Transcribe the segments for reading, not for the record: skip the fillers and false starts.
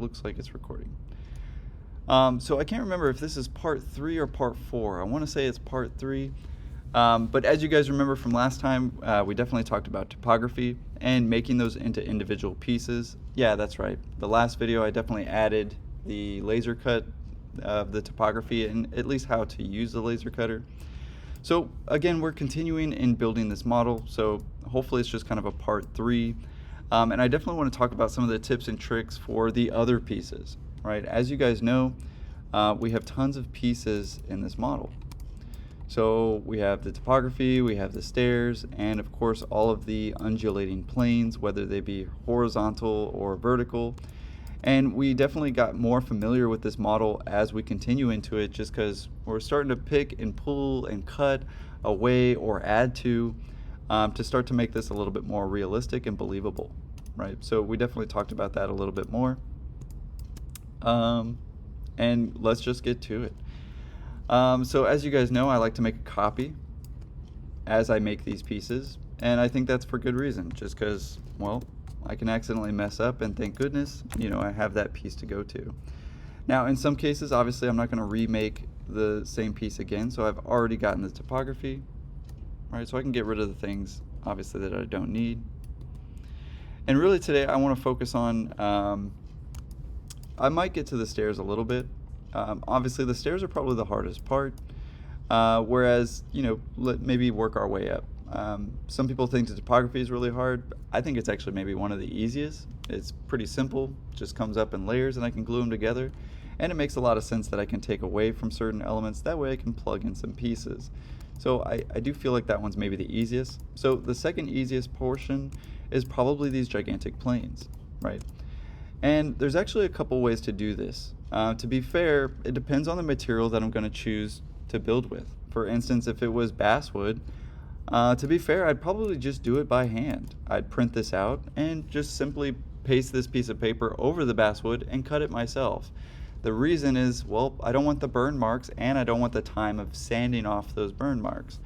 looks like it's recording. So I can't remember if this is part 3 or part 4. I want to say it's part 3. But as you guys remember from last time, we definitely talked about topography and making those into individual pieces. Yeah, that's right. The last video I definitely added the laser cut of the topography and at least how to use the laser cutter. So again, we're continuing in building this model, so hopefully it's just kind of a part 3. And I definitely want to talk about some of the tips and tricks for the other pieces, right? As you guys know, we have tons of pieces in this model. So we have the topography, we have the stairs, and of course all of the undulating planes, whether they be horizontal or vertical. And we definitely got more familiar with this model as we continue into it, just because we're starting to pick and pull and cut away or add to start to make this a little bit more realistic and believable, right? So we definitely talked about that a little bit more. And let's just get to it. So as you guys know, I like to make a copy as I make these pieces, and I think that's for good reason, just because, well, I can accidentally mess up, and thank goodness, you know, I have that piece to go to. Now, in some cases, obviously, I'm not going to remake the same piece again, so I've already gotten the topography, right? So I can get rid of the things, obviously, that I don't need. And really today, I want to focus on, I might get to the stairs a little bit. Obviously, the stairs are probably the hardest part, whereas, you know, maybe work our way up. Some people think the topography is really hard. I think it's actually maybe one of the easiest. It's pretty simple, just comes up in layers and I can glue them together. And it makes a lot of sense that I can take away from certain elements. That way I can plug in some pieces. So I do feel like that one's maybe the easiest. So the second easiest portion is probably these gigantic planes, right? And there's actually a couple ways to do this. To be fair, it depends on the material that I'm going to choose to build with. For instance, if it was basswood, to be fair, I'd probably just do it by hand. I'd print this out and just simply paste this piece of paper over the basswood and cut it myself. The reason is, well, I don't want the burn marks and I don't want the time of sanding off those burn marks.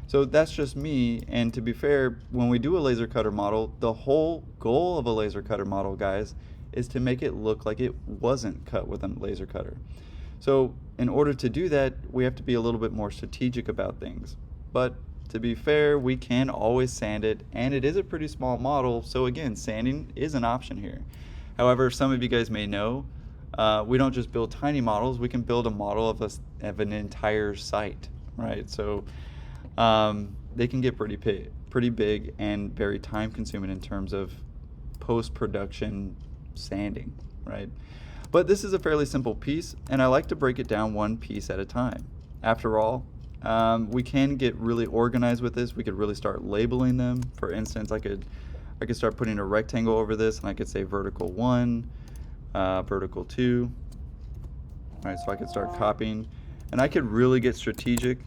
So that's just me, and to be fair, when we do a laser cutter model, the whole goal of a laser cutter model, guys, is to make it look like it wasn't cut with a laser cutter. So in order to do that, we have to be a little bit more strategic about things. But to be fair, we can always sand it, and it is a pretty small model, so again, sanding is an option here. However, some of you guys may know, we don't just build tiny models, we can build a model of an entire site, right? So they can get pretty big and very time consuming in terms of post-production sanding, right? But this is a fairly simple piece, and I like to break it down one piece at a time. After all, we can get really organized with this. We could really start labeling them. For instance, I could start putting a rectangle over this, and I could say vertical 1, vertical 2. All right, so I could start copying, and I could really get strategic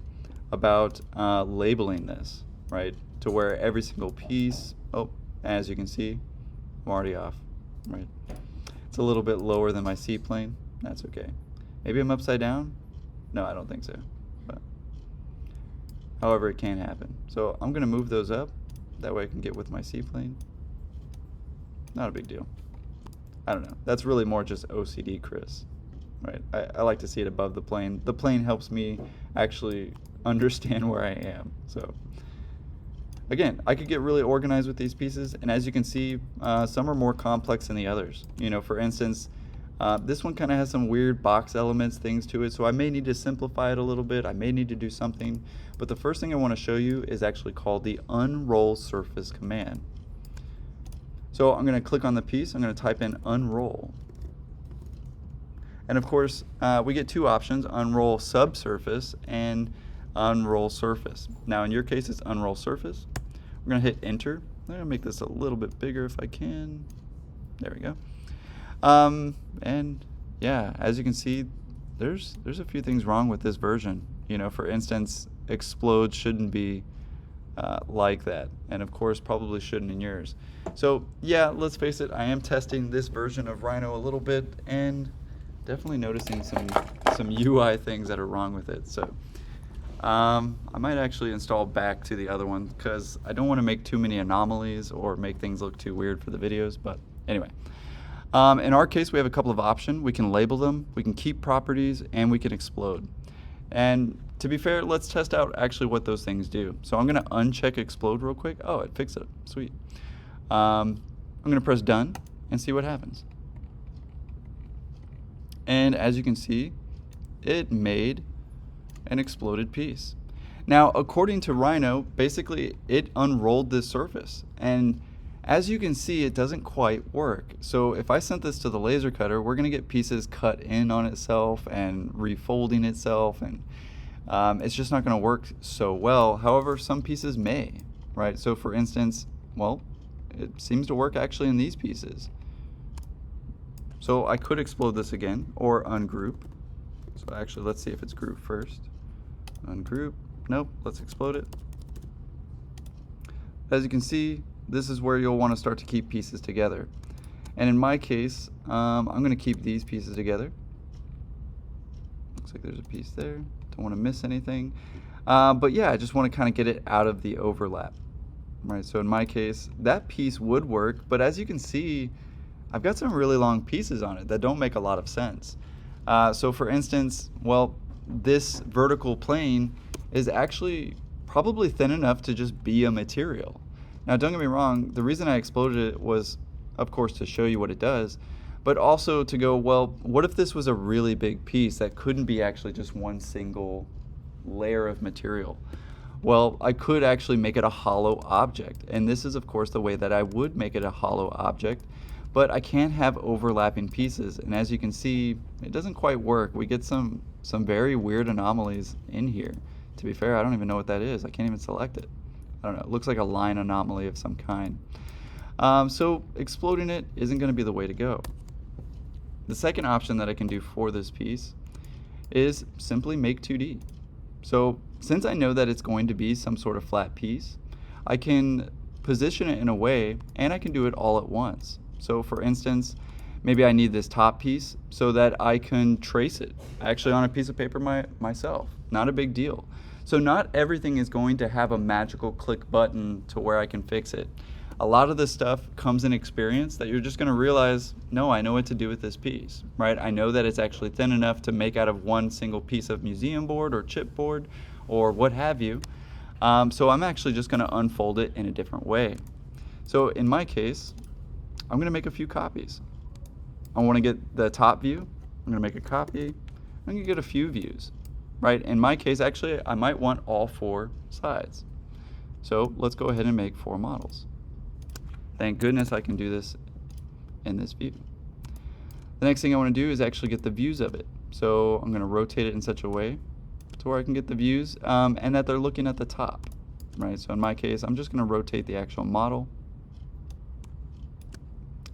about labeling this, right? To where every single piece, oh, as you can see, I'm already off, right? It's a little bit lower than my C-plane. That's okay. Maybe I'm upside down? No, I don't think so. But however, it can happen. So I'm going to move those up. That way I can get with my C-plane. Not a big deal. I don't know. That's really more just OCD, Chris. Right? I like to see it above the plane. The plane helps me actually understand where I am. So again, I could get really organized with these pieces, and as you can see, some are more complex than the others. You know, for instance, this one kind of has some weird box elements, things to it, so I may need to simplify it a little bit. I may need to do something, but the first thing I want to show you is actually called the unroll surface command. So I'm going to click on the piece, I'm going to type in unroll. And of course, we get two options, unroll subsurface and unroll surface. Now in your case, it's unroll surface. We're going to hit enter. I'm going to make this a little bit bigger if I can. There we go. And yeah, as you can see, there's a few things wrong with this version. You know, for instance, explode shouldn't be like that, and of course probably shouldn't in yours. So yeah, let's face it, I am testing this version of Rhino a little bit and definitely noticing some UI things that are wrong with it. So I might actually install back to the other one because I don't want to make too many anomalies or make things look too weird for the videos. But anyway, In our case, we have a couple of options. We can label them, we can keep properties, and we can explode. And to be fair, let's test out actually what those things do. So I'm going to uncheck explode real quick. Oh, it fixed it. Sweet. I'm going to press done and see what happens. And as you can see, it made an exploded piece. Now, according to Rhino, basically it unrolled this surface. And as you can see, it doesn't quite work. So if I sent this to the laser cutter, we're going to get pieces cut in on itself and refolding itself, and it's just not going to work so well. However, some pieces may, right? So for instance, well, it seems to work actually in these pieces. So I could explode this again or ungroup. So actually, let's see if it's grouped first. Ungroup. Nope, let's explode it. As you can see, this is where you'll want to start to keep pieces together. And in my case, I'm going to keep these pieces together. Looks like there's a piece there. Don't want to miss anything. But yeah, I just want to kind of get it out of the overlap. Right, so in my case, that piece would work, but as you can see, I've got some really long pieces on it that don't make a lot of sense. So for instance, well, this vertical plane is actually probably thin enough to just be a material. Now don't get me wrong, the reason I exploded it was, of course, to show you what it does, but also to go, well, what if this was a really big piece that couldn't be actually just one single layer of material? Well, I could actually make it a hollow object, and this is of course the way that I would make it a hollow object, but I can't have overlapping pieces, and as you can see, it doesn't quite work. We get some very weird anomalies in here. To be fair, I don't even know what that is. I can't even select it. I don't know, it looks like a line anomaly of some kind. So exploding it isn't going to be the way to go. The second option that I can do for this piece is simply make 2D. So since I know that it's going to be some sort of flat piece, I can position it in a way, and I can do it all at once. So for instance, maybe I need this top piece so that I can trace it actually on a piece of paper myself. Not a big deal. So not everything is going to have a magical click button to where I can fix it. A lot of this stuff comes in experience that you're just going to realize, no, I know what to do with this piece, right? I know that it's actually thin enough to make out of one single piece of museum board or chipboard or what have you. So I'm actually just going to unfold it in a different way. So in my case, I'm going to make a few copies. I want to get the top view. I'm going to make a copy. I'm going to get a few views, right? In my case, actually, I might want all 4 sides. So let's go ahead and make 4 models. Thank goodness I can do this in this view. The next thing I want to do is actually get the views of it. So I'm going to rotate it in such a way to where I can get the views and that they're looking at the top, right? So in my case, I'm just going to rotate the actual model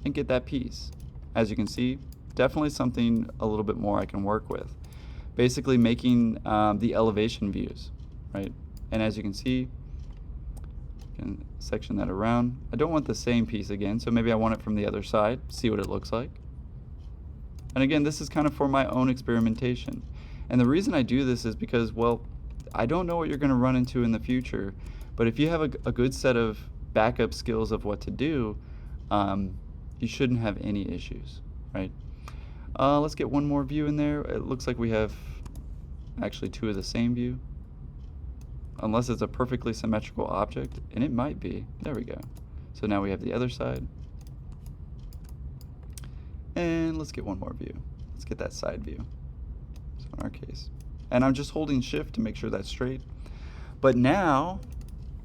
and get that piece. As you can see, definitely something a little bit more I can work with. Basically making the elevation views, right? And as you can see, I can section that around. I don't want the same piece again, so maybe I want it from the other side, see what it looks like. And again, this is kind of for my own experimentation. And the reason I do this is because, well, I don't know what you're going to run into in the future, but if you have a good set of backup skills of what to do, you shouldn't have any issues, right? Let's get one more view in there. It looks like we have actually 2 of the same view, unless it's a perfectly symmetrical object, and it might be. There we go. So now we have the other side. And let's get one more view. Let's get that side view. So in our case. And I'm just holding shift to make sure that's straight. But now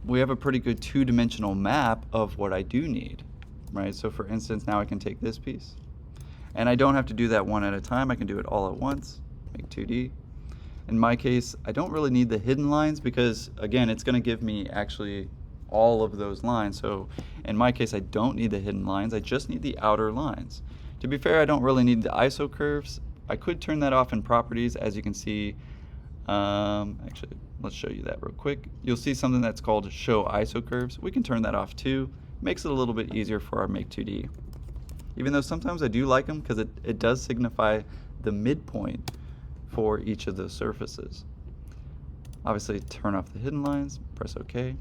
we have a pretty good 2-dimensional map of what I do need, right? So for instance, now I can take this piece, and I don't have to do that one at a time. I can do it all at once, make 2D. In my case, I don't really need the hidden lines because, again, it's going to give me actually all of those lines. So in my case, I don't need the hidden lines. I just need the outer lines. To be fair, I don't really need the ISO curves. I could turn that off in properties. As you can see, actually, let's show you that real quick. You'll see something that's called show ISO curves. We can turn that off too. Makes it a little bit easier for our Make 2D. Even though sometimes I do like them because it does signify the midpoint for each of those surfaces. Obviously, turn off the hidden lines, press OK.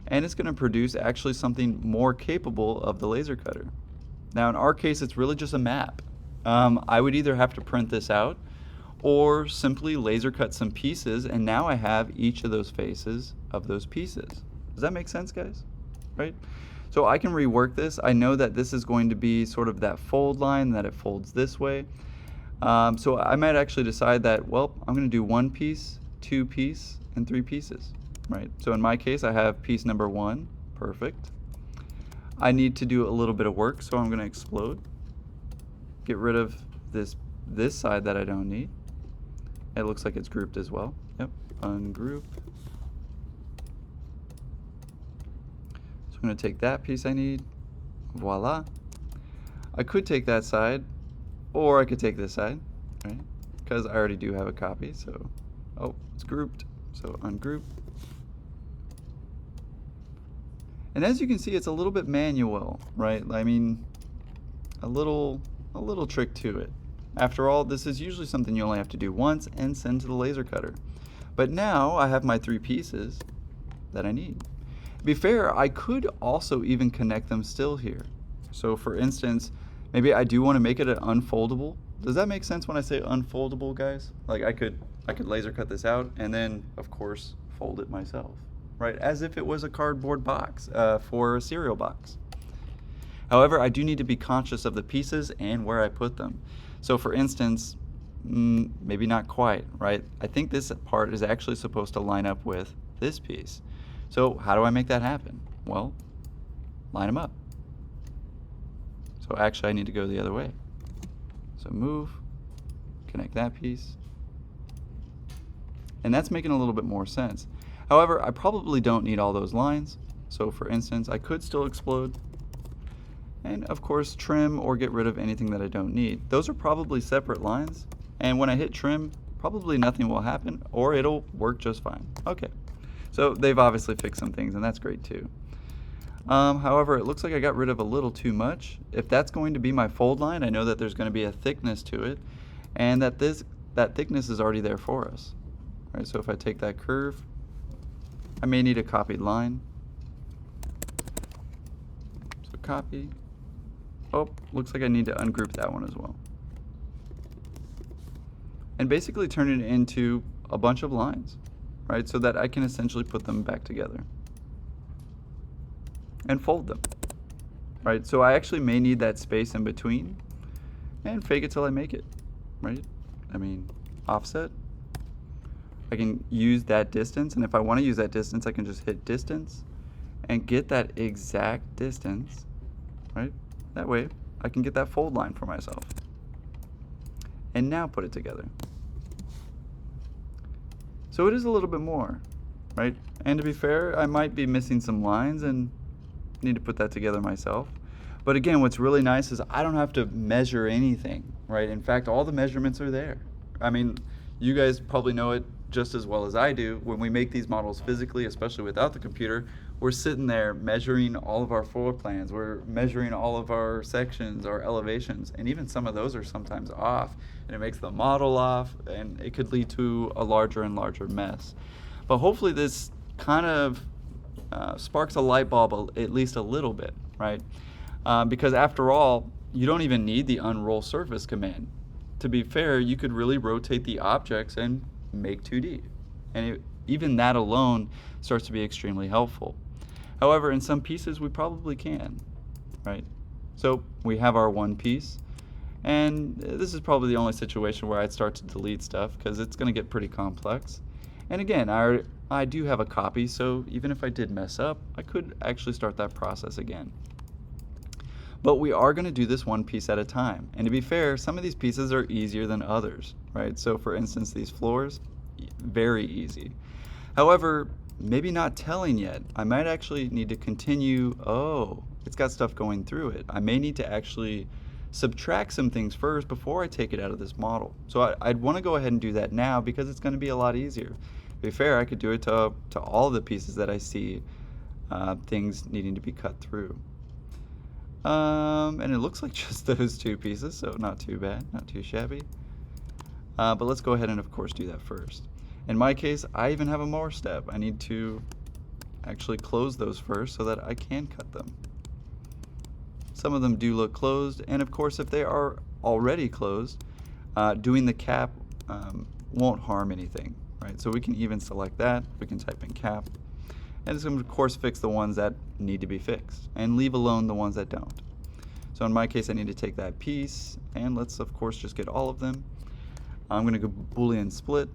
And it's going to produce actually something more capable of the laser cutter. Now in our case, it's really just a map. I would either have to print this out or simply laser cut some pieces, and now I have each of those faces of those pieces. Does that make sense, guys? Right? So I can rework this. I know that this is going to be sort of that fold line, that it folds this way. So I might actually decide that, well, I'm going to do 1 piece, 2 piece, and 3 pieces, right? So in my case, I have piece number 1, perfect. I need to do a little bit of work, so I'm going to explode. Get rid of this side that I don't need. It looks like it's grouped as well. Yep, ungroup. So I'm going to take that piece I need. Voila. I could take that side, or I could take this side, right? Because I already do have a copy, so, oh, it's grouped, so ungroup. And as you can see, it's a little bit manual, right? I mean, a little trick to it. After all, this is usually something you only have to do once and send to the laser cutter. But now I have my 3 pieces that I need. To be fair, I could also even connect them still here. So for instance, maybe I do want to make it an unfoldable. Does that make sense when I say unfoldable, guys? Like I could laser cut this out and then, of course, fold it myself, right? As if it was a cardboard box for a cereal box. However, I do need to be conscious of the pieces and where I put them. So for instance, maybe not quite, right? I think this part is actually supposed to line up with this piece. So how do I make that happen? Well, line them up. So actually I need to go the other way. So move, connect that piece. And that's making a little bit more sense. However, I probably don't need all those lines. So for instance, I could still explode. And of course trim or get rid of anything that I don't need. Those are probably separate lines. And when I hit trim, probably nothing will happen or it'll work just fine. Okay, so they've obviously fixed some things and that's great too. However, it looks like I got rid of a little too much. If that's going to be my fold line, I know that there's going to be a thickness to it and that that thickness is already there for us. All right, so if I take that curve, I may need a copied line. So copy. Oh, looks like I need to ungroup that one as well. And basically turn it into a bunch of lines, right? So that I can essentially put them back together. And fold them, right? So I actually may need that space in between and fake it till I make it, right? I mean, offset. I can use that distance, and if I want to use that distance, I can just hit distance and get that exact distance, right? That way, I can get that fold line for myself. And now put it together. So it is a little bit more, right? And to be fair, I might be missing some lines and need to put that together myself. But again, what's really nice is I don't have to measure anything, right? In fact, all the measurements are there. I mean, you guys probably know it just as well as I do. When we make these models physically, especially without the computer, we're sitting there measuring all of our floor plans. We're measuring all of our sections, our elevations, and even some of those are sometimes off, and it makes the model off, and it could lead to a larger and larger mess. But hopefully this kind of sparks a light bulb at least a little bit, right? Because after all, you don't even need the unroll surface command. To be fair, you could really rotate the objects and make 2D. And even that alone starts to be extremely helpful. However, in some pieces we probably can, right? So we have our one piece, and this is probably the only situation where I'd start to delete stuff because it's going to get pretty complex. And again, I do have a copy, so even if I did mess up, I could actually start that process again. But we are going to do this one piece at a time. And to be fair, some of these pieces are easier than others, right? So for instance, these floors, very easy. However, maybe not telling yet. I might actually need to continue. Oh, it's got stuff going through it. I may need to actually subtract some things first before I take it out of this model. So I'd want to go ahead and do that now because it's going to be a lot easier. To be fair, I could do it to all the pieces that I see things needing to be cut through. And it looks like just those two pieces, so not too bad, not too shabby. But let's go ahead and of course do that first. In my case, I even have a more step. I need to actually close those first so that I can cut them. Some of them do look closed, and of course if they are already closed, doing the cap won't harm anything, right? So we can even select that, we can type in cap, and it's going to of course fix the ones that need to be fixed, and leave alone the ones that don't. So in my case I need to take that piece, and let's of course just get all of them. I'm going to go Boolean split,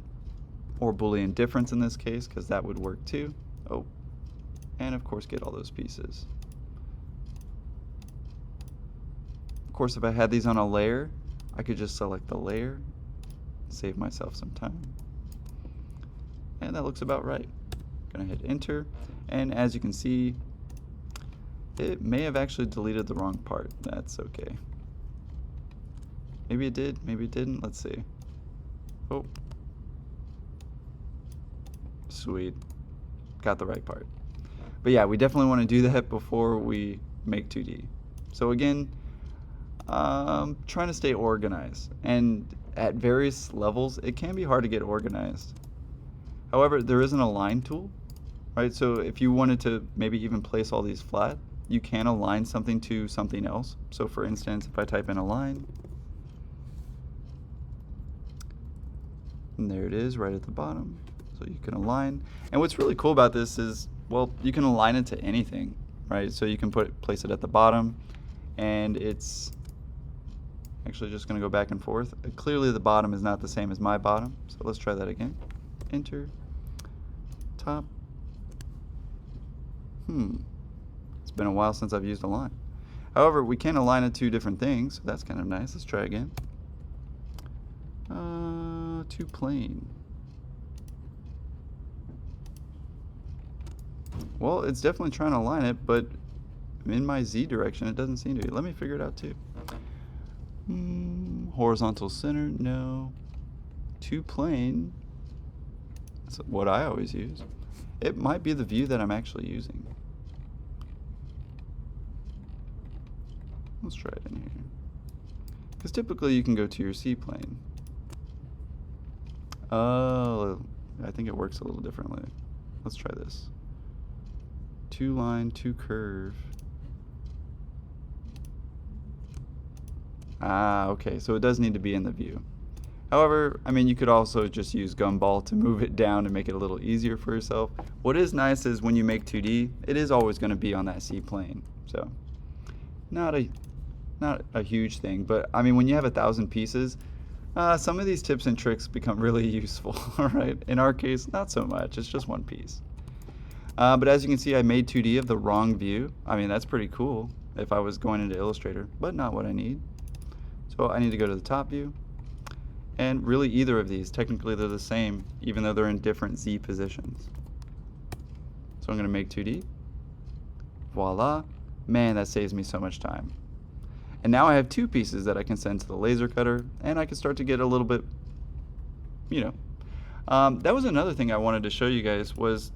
or Boolean difference in this case, because that would work too. Oh, and of course get all those pieces. Of course, if I had these on a layer, I could just select the layer, save myself some time. And that looks about right. Gonna hit enter, and as you can see, it may have actually deleted the wrong part. That's okay. Maybe it did, maybe it didn't. Let's see. Oh. Sweet. Got the right part. But yeah, we definitely want to do that before we make 2D. So again, trying to stay organized, and at various levels it can be hard to get organized. However, there is an align tool, right? So if you wanted to maybe even place all these flat, you can align something to something else. So for instance, if I type in align, and there it is right at the bottom. So you can align, and what's really cool about this is, well, you can align it to anything, right? So you can place it at the bottom, and it's actually just going to go back and forth. Clearly the bottom is not the same as my bottom, so let's try that again. Enter, top. It's been a while since I've used align. However, we can align it to different things, so that's kind of nice. Let's try again. To plane. Well, it's definitely trying to align it, but in my Z direction it doesn't seem to be. Let me figure it out too. Horizontal center, no. To plane, that's what I always use. It might be the view that I'm actually using. Let's try it in here. Because typically you can go to your C plane. Oh, I think it works a little differently. Let's try this. To line, to curve. Okay, so it does need to be in the view. However, I mean, you could also just use Gumball to move it down and make it a little easier for yourself. What is nice is when you make 2D, it is always going to be on that C plane. So, not a huge thing, but I mean, when you have 1,000 pieces, some of these tips and tricks become really useful, all right? In our case, not so much. It's just one piece. But as you can see, I made 2D of the wrong view. I mean, that's pretty cool if I was going into Illustrator, but not what I need. So I need to go to the top view. And really either of these, technically they're the same, even though they're in different Z positions. So I'm going to make 2D. Voila. Man, that saves me so much time. And now I have two pieces that I can send to the laser cutter, and I can start to get a little bit, you know. That was another thing I wanted to show you guys was,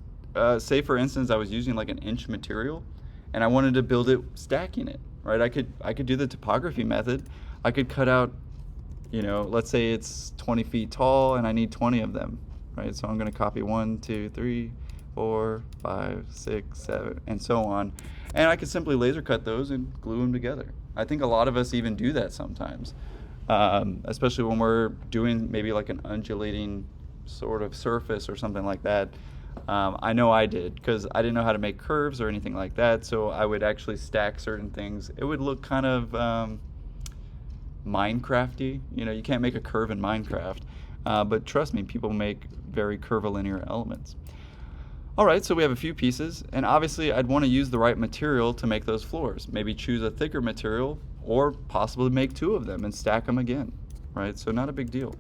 say for instance I was using like an inch material, and I wanted to build it stacking it, right? I could do the topography method. I could cut out, you know, let's say it's 20 feet tall and I need 20 of them, right? So I'm going to copy 1, 2, 3, 4, 5, 6, 7, and so on. And I could simply laser cut those and glue them together. I think a lot of us even do that sometimes, especially when we're doing maybe like an undulating sort of surface or something like that. I know I did, because I didn't know how to make curves or anything like that, so I would actually stack certain things. It would look kind of Minecrafty. You know, you can't make a curve in Minecraft, but trust me, people make very curvilinear elements. Alright, so we have a few pieces, and obviously I'd want to use the right material to make those floors. Maybe choose a thicker material, or possibly make two of them and stack them again, right? So not a big deal.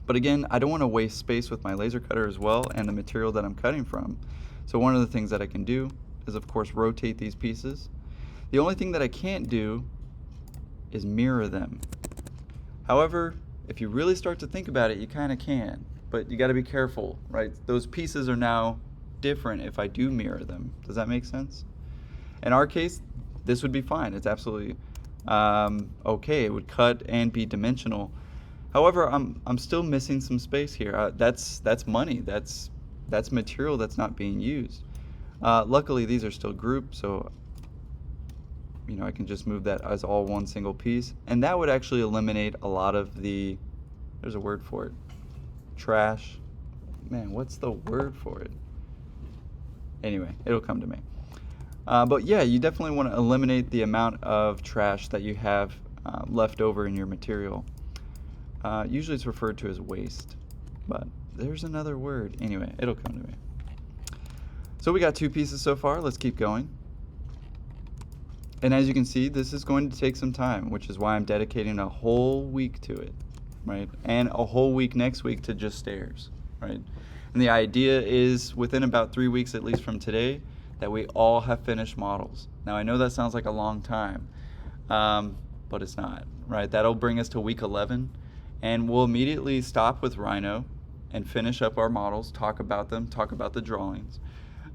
But again, I don't want to waste space with my laser cutter as well and the material that I'm cutting from. So one of the things that I can do is of course rotate these pieces. The only thing that I can't do is mirror them. However, if you really start to think about it, you kind of can. But you got to be careful, right? Those pieces are now different if I do mirror them. Does that make sense? In our case, this would be fine. It's absolutely okay. It would cut and be dimensional. However, I'm still missing some space here. That's money. That's material that's not being used. Luckily, these are still grouped, so you know, I can just move that as all one single piece, and that would actually eliminate a lot of the, there's a word for it, trash. Man, what's the word for it? Anyway, it'll come to me. But yeah, you definitely want to eliminate the amount of trash that you have left over in your material. Usually it's referred to as waste, but there's another word. Anyway, it'll come to me. So we got 2 pieces so far. Let's keep going. And as you can see, this is going to take some time, which is why I'm dedicating a whole week to it, right? And a whole week next week to just stairs, right? And the idea is within about 3 weeks, at least from today, that we all have finished models. Now I know that sounds like a long time, but it's not, right? That'll bring us to week 11, and we'll immediately stop with Rhino and finish up our models, talk about them, talk about the drawings,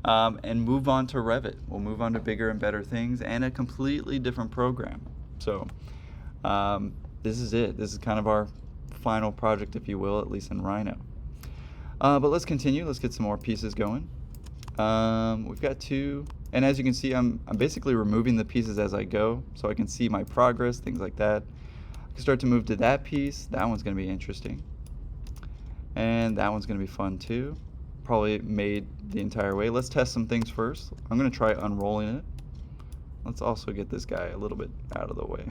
and move on to Revit. We'll move on to bigger and better things and a completely different program. So this is it. This is kind of our final project, if you will, at least in Rhino. But let's continue. Let's get some more pieces going. We've got 2, and as you can see, I'm basically removing the pieces as I go, so I can see my progress, things like that. I can start to move to that piece. That one's going to be interesting, and that one's going to be fun too. Probably made the entire way. Let's test some things first. I'm going to try unrolling it. Let's also get this guy a little bit out of the way.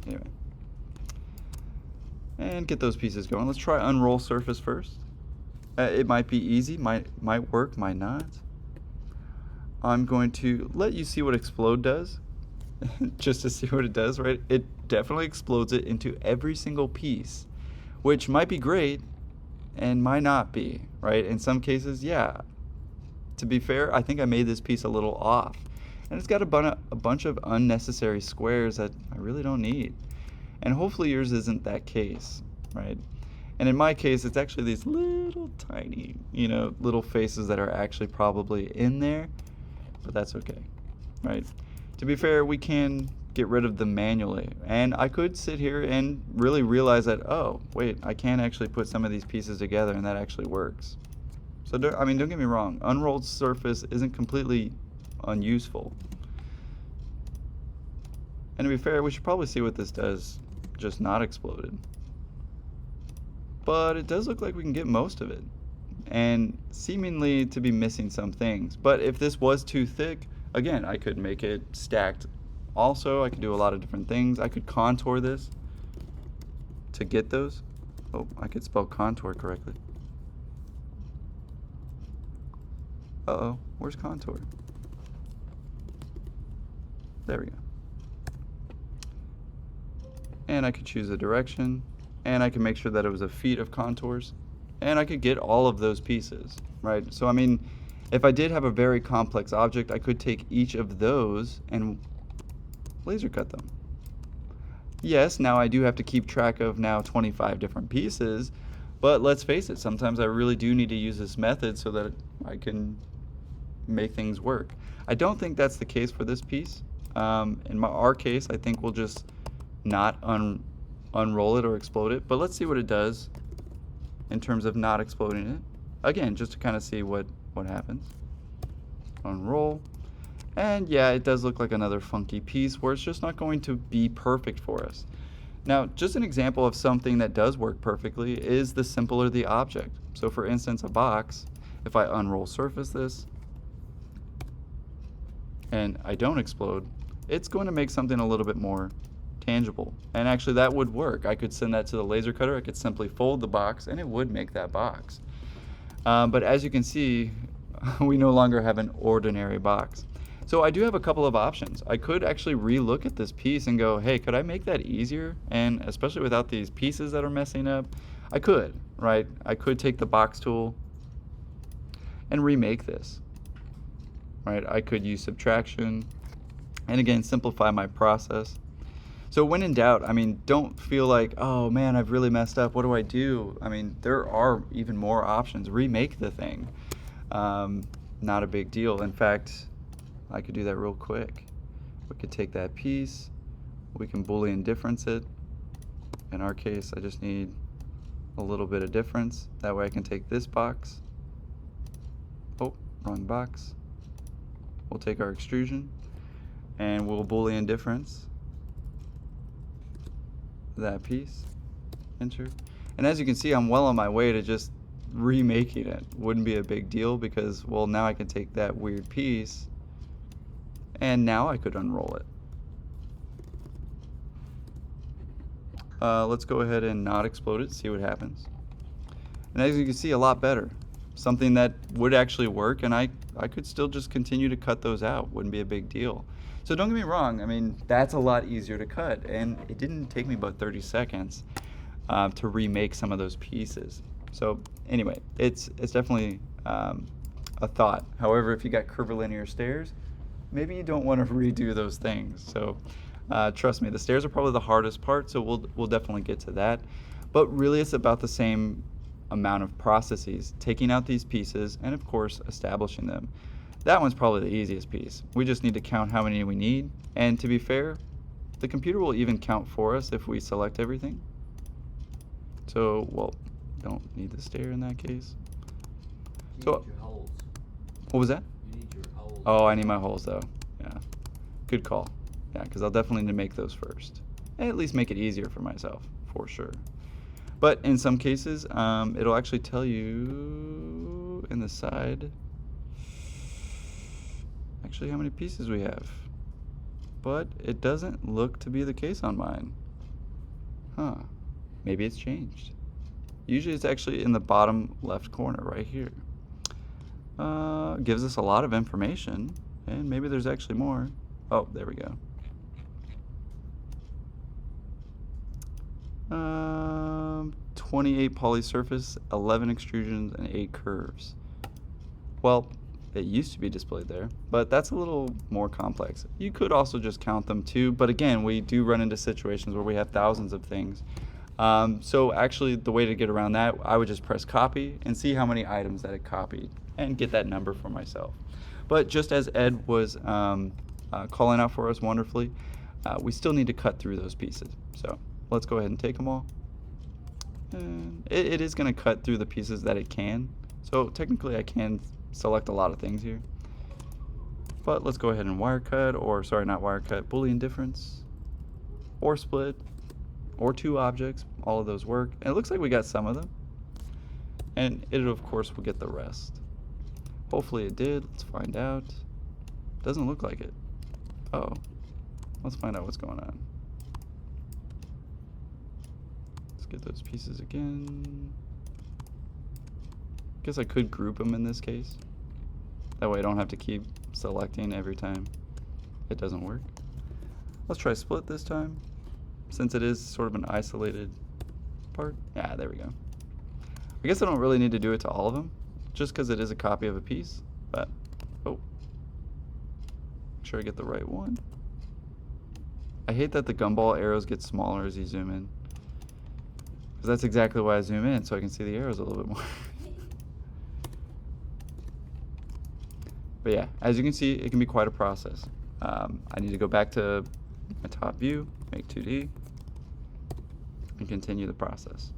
Anyway, and get those pieces going. Let's try unroll surface first. It might be easy, might work, might not. I'm going to let you see what explode does, just to see what it does, right? It definitely explodes it into every single piece, which might be great and might not be, right? In some cases, yeah. To be fair, I think I made this piece a little off, and it's got a bunch of unnecessary squares that I really don't need. And hopefully yours isn't that case, right? And in my case, it's actually these little tiny, you know, little faces that are actually probably in there, but that's okay, right? To be fair, we can get rid of them manually, and I could sit here and really realize that, oh, wait, I can actually put some of these pieces together and that actually works. So, I mean, don't get me wrong, unrolled surface isn't completely unuseful. And to be fair, we should probably see what this does just not exploded. But it does look like we can get most of it, and seemingly to be missing some things. But if this was too thick, again, I could make it stacked. Also, I could do a lot of different things. I could contour this to get those. Oh, I could spell contour correctly. Uh-oh, where's contour? There we go. And I could choose a direction, and I can make sure that it was a feet of contours, and I could get all of those pieces, right? So I mean, if I did have a very complex object, I could take each of those and laser cut them. Yes, now I do have to keep track of now 25 different pieces, but let's face it, sometimes I really do need to use this method so that I can make things work. I don't think that's the case for this piece. In our case, I think we'll just not unroll it or explode it, but let's see what it does in terms of not exploding it. Again, just to kind of see what happens. Unroll, and yeah, it does look like another funky piece where it's just not going to be perfect for us. Now, just an example of something that does work perfectly is the simpler the object. So for instance, a box, if I unroll surface this and I don't explode, it's going to make something a little bit more tangible. And actually that would work. I could send that to the laser cutter, I could simply fold the box and it would make that box. But as you can see, we no longer have an ordinary box. So I do have a couple of options. I could actually re-look at this piece and go, hey, could I make that easier? And especially without these pieces that are messing up, I could, right? I could take the box tool and remake this, right? I could use subtraction and again, simplify my process. So when in doubt, I mean, don't feel like, oh man, I've really messed up. What do I do? I mean, there are even more options. Remake the thing. Not a big deal. In fact, I could do that real quick. We could take that piece, we can Boolean difference it. In our case, I just need a little bit of difference. That way I can take this box. Oh, wrong box. We'll take our extrusion and we'll Boolean difference that piece, enter. And as you can see, I'm well on my way to just remaking it. Wouldn't be a big deal because, well, now I can take that weird piece and now I could unroll it. Let's go ahead and not explode it, see what happens. And as you can see, a lot better. Something that would actually work, and I could still just continue to cut those out. Wouldn't be a big deal. So don't get me wrong, I mean, that's a lot easier to cut, and it didn't take me about 30 seconds to remake some of those pieces. So anyway, it's definitely a thought. However, if you got curvilinear stairs, maybe you don't want to redo those things. So trust me, the stairs are probably the hardest part, so we'll definitely get to that. But really, it's about the same amount of processes, taking out these pieces and of course establishing them. That one's probably the easiest piece. We just need to count how many we need, and to be fair, the computer will even count for us if we select everything. So, well, don't need the stair in that case. You So, need your holes. what was that? You need your holes. Oh, I need my holes though. Yeah, good call. Yeah, because I'll definitely need to make those first, and at least make it easier for myself, for sure. But in some cases, it'll actually tell you in the side actually how many pieces we have. But it doesn't look to be the case on mine. Huh. Maybe it's changed. Usually it's actually in the bottom left corner right here. Gives us a lot of information, and maybe there's actually more. Oh, there we go. 28 poly surface, 11 extrusions, and 8 curves. Well, it used to be displayed there, but that's a little more complex. You could also just count them too, but again, we do run into situations where we have thousands of things. So actually, the way to get around that, I would just press copy and see how many items that it copied and get that number for myself. But just as Ed was calling out for us wonderfully, we still need to cut through those pieces. So let's go ahead and take them all. And it is going to cut through the pieces that it can. So technically I can select a lot of things here. But let's go ahead and wire cut, or sorry, not wire cut, Boolean difference, or split, or two objects. All of those work. And it looks like we got some of them. And it, of course, will get the rest. Hopefully it did. Let's find out. Doesn't look like it. Uh-oh. Let's find out what's going on. Let's get those pieces again. Guess I could group them in this case. That way I don't have to keep selecting every time it doesn't work. Let's try split this time, since it is sort of an isolated part. Yeah, there we go. I guess I don't really need to do it to all of them, just because it is a copy of a piece, but, oh. Make sure I get the right one. I hate that the gumball arrows get smaller as you zoom in, because that's exactly why I zoom in, so I can see the arrows a little bit more. But yeah, as you can see, it can be quite a process. I need to go back to my top view, make 2D, and continue the process.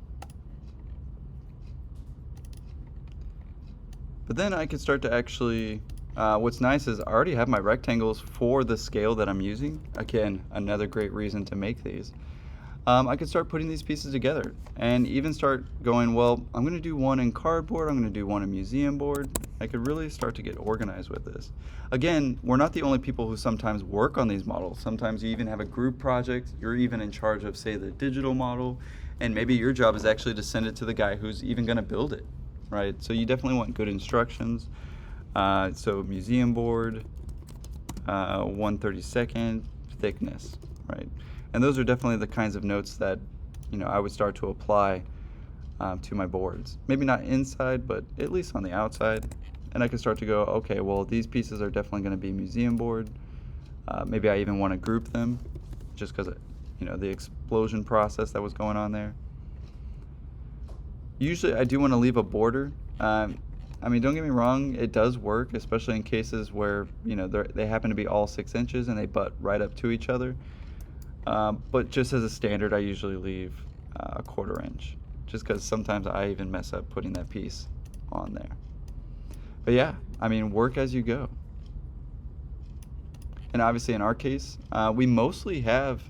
But then I can start to actually, what's nice is I already have my rectangles for the scale that I'm using. Again, another great reason to make these. I could start putting these pieces together and even start going, well, I'm going to do one in cardboard, I'm going to do one in museum board. I could really start to get organized with this. Again, we're not the only people who sometimes work on these models. Sometimes you even have a group project. You're even in charge of, say, the digital model, and maybe your job is actually to send it to the guy who's even going to build it, right? So you definitely want good instructions. So museum board, 1/32 thickness, right? And those are definitely the kinds of notes that, you know, I would start to apply to my boards. Maybe not inside, but at least on the outside. And I can start to go, okay, well, these pieces are definitely going to be museum board. Maybe I even want to group them, just because, you know, the explosion process that was going on there. Usually I do want to leave a border. I mean, don't get me wrong, it does work, especially in cases where, you know, they happen to be all 6 inches and they butt right up to each other. But just as a standard, I usually leave a 1/4 inch, just because sometimes I even mess up putting that piece on there. But yeah, I mean, work as you go. and obviously in our case, we mostly have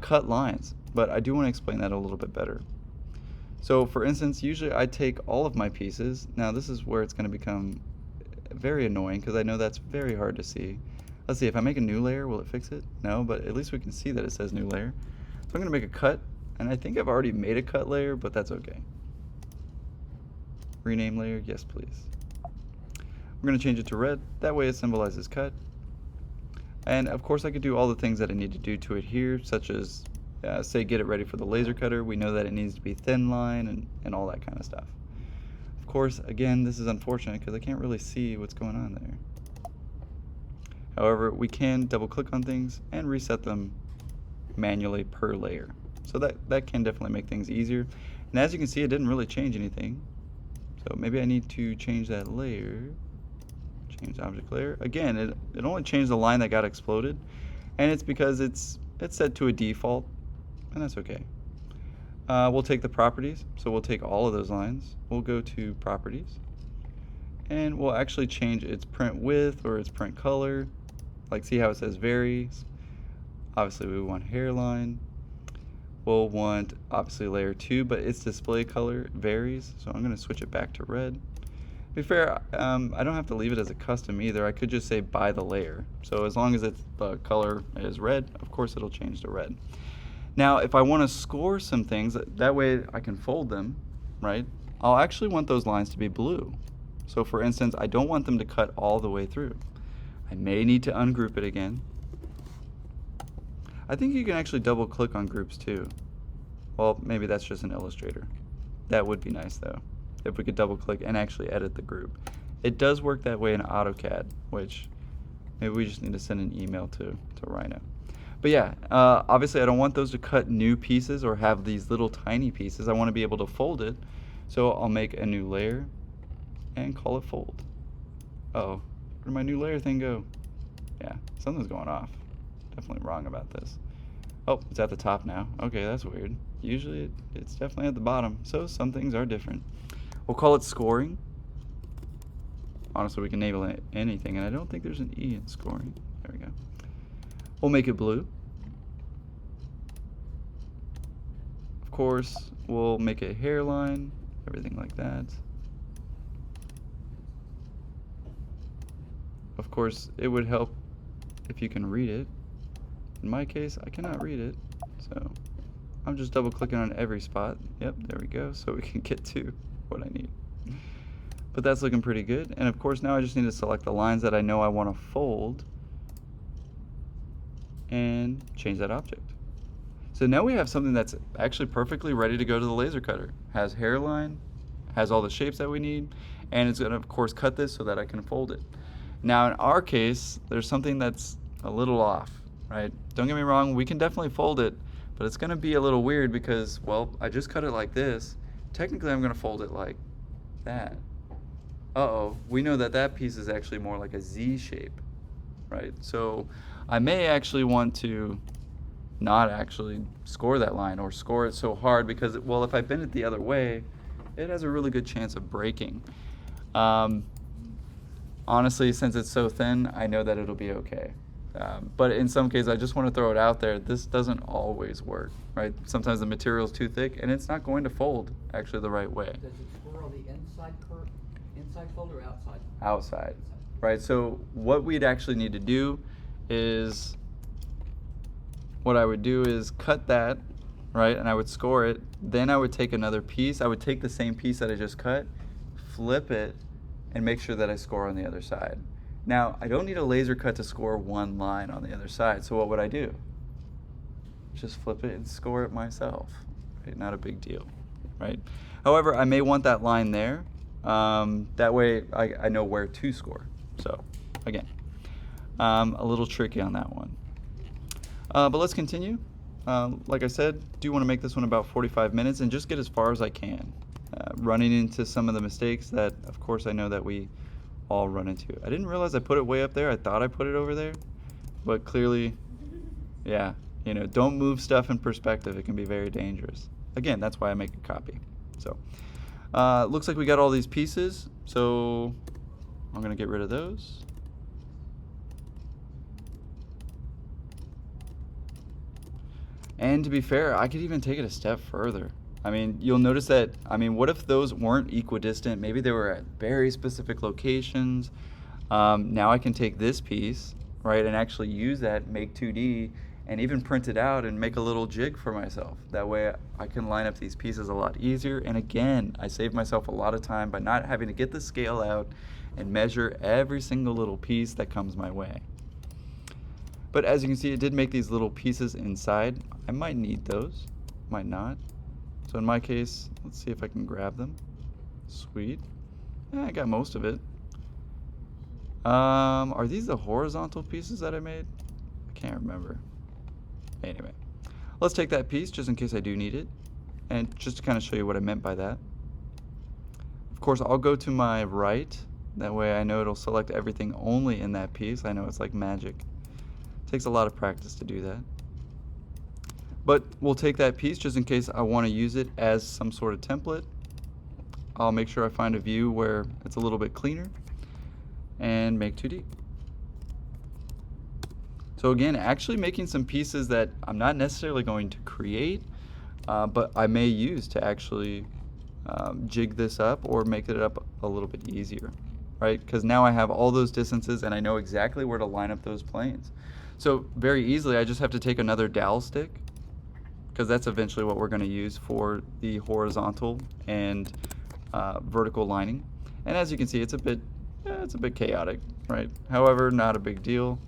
cut lines, but I do want to explain that a little bit better. So for instance, usually I take all of my pieces. Now this is where it's going to become very annoying because I know that's very hard to see. Let's see, if I make a new layer, will it fix it? No, but at least we can see that it says new layer. So I'm going to make a cut, and I think I've already made a cut layer, but that's okay. Rename layer, yes please. We're going to change it to red, that way it symbolizes cut. And of course I could do all the things that I need to do to it here, such as say get it ready for the laser cutter. We know that it needs to be thin line and all that kind of stuff. Of course, again, this is unfortunate because I can't really see what's going on there. However, we can double click on things and reset them manually per layer. So that can definitely make things easier. And as you can see, it didn't really change anything. So maybe I need to change that layer. Change object layer. Again, it only changed the line that got exploded, and it's because it's set to a default, and that's okay. We'll take the properties, so we'll take all of those lines. We'll go to properties, and we'll actually change its print width or its print color. Like, see how it says varies? Obviously we want hairline. We'll want obviously layer 2, but its display color varies, so I'm going to switch it back to red. To be fair, I don't have to leave it as a custom either. I could just say by the layer. So as long as the color is red, of course it'll change to red. Now if I want to score some things, that way I can fold them, right? I'll actually want those lines to be blue. So for instance, I don't want them to cut all the way through. I may need to ungroup it again. I think you can actually double click on groups too. Well, maybe that's just an Illustrator. That would be nice though, if we could double click and actually edit the group. It does work that way in AutoCAD, which maybe we just need to send an email to Rhino. But yeah, obviously I don't want those to cut new pieces or have these little tiny pieces. I want to be able to fold it. So I'll make a new layer and call it fold. Uh-oh, where'd my new layer thing go? Yeah, something's going off. Definitely wrong about this. Oh, it's at the top now. Okay, that's weird. Usually it's definitely at the bottom, so some things are different. We'll call it scoring. Honestly, we can enable anything, and I don't think there's an E in scoring. There we go. We'll make it blue. Of course, we'll make a hairline, everything like that. Of course, it would help if you can read it. In my case, I cannot read it, so I'm just double clicking on every spot. Yep, there we go, so we can get to what I need. But that's looking pretty good, and of course now I just need to select the lines that I know I want to fold and change that object. So now we have something that's actually perfectly ready to go to the laser cutter. Has hairline, has all the shapes that we need, and it's going to of course cut this so that I can fold it. Now in our case, there's something that's a little off. Right? Don't get me wrong, we can definitely fold it, but it's going to be a little weird because, well, I just cut it like this. Technically, I'm going to fold it like that. Uh-oh, we know that that piece is actually more like a Z shape, right? So I may actually want to not actually score that line or score it so hard because, well, if I bend it the other way, it has a really good chance of breaking. Honestly, since it's so thin, I know that it'll be okay. But in some cases, I just want to throw it out there. This doesn't always work, right? Sometimes the material is too thick, and it's not going to fold actually the right way. Does it score on the inside fold or outside? Outside, right? So what we'd actually need to do is, what I would do is cut that, right? And I would score it. Then I would take another piece. I would take the same piece that I just cut, flip it, and make sure that I score on the other side. Now, I don't need a laser cut to score one line on the other side, so what would I do? Just flip it and score it myself, right? Not a big deal, right? However, I may want that line there. That way I know where to score. So, again, a little tricky on that one. But let's continue. Like I said, do want to make this one about 45 minutes and just get as far as I can. Running into some of the mistakes that, of course, I know that we all run into. I didn't realize I put it way up there. I thought I put it over there, but clearly, yeah, you know, don't move stuff in perspective. It can be very dangerous. Again, that's why I make a copy. So, looks like we got all these pieces, so I'm gonna get rid of those. And to be fair, I could even take it a step further. I mean, you'll notice that, I mean, what if those weren't equidistant? Maybe they were at very specific locations. Now I can take this piece, right, and actually use that, make 2D, and even print it out and make a little jig for myself. That way I can line up these pieces a lot easier. And again, I save myself a lot of time by not having to get the scale out and measure every single little piece that comes my way. But as you can see, it did make these little pieces inside. I might need those, might not. So in my case, let's see if I can grab them. Sweet. Yeah, I got most of it. Are these the horizontal pieces that I made? I can't remember. Anyway, let's take that piece just in case I do need it, and just to kind of show you what I meant by that. Of course, I'll go to my right. That way I know it'll select everything only in that piece. I know it's like magic. Takes a lot of practice to do that. But we'll take that piece just in case I want to use it as some sort of template. I'll make sure I find a view where it's a little bit cleaner and make 2D. So again, actually making some pieces that I'm not necessarily going to create, but I may use to actually jig this up or make it up a little bit easier, right? Because now I have all those distances and I know exactly where to line up those planes. So very easily, I just have to take another dowel stick, because that's eventually what we're going to use for the horizontal and vertical lining. And as you can see, it's a bit chaotic, right? However, not a big deal.